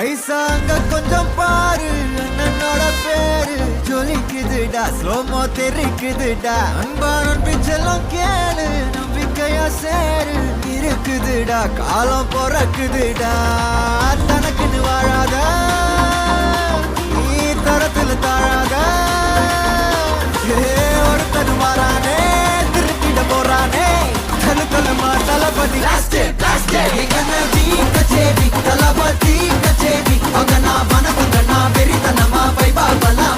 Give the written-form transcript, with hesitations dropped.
ஐசா அங்க கொஞ்சம் பாரு, அண்ணனோட பேரு ஜொலிக்குதுடா, ஸ்லோமோ தெரிக்குதுடா. அன்பான பிச்செல்லாம் கேளு, நம்பிக்கையா சேரு, இருக்குதுடா காலம் பொறக்குதுடா. தனக்குன்னு வாழாத, நீ தரத்துல தாழாத. ஒருத்தன் மாறானே, திருப்பிட போறானே, தலுக்கலுமா தளபதி. கச்சேரி தளபதி கச்சேரி, அங்க நான் வனக்குங்க நான் வெறித்தனமா வைபாபலா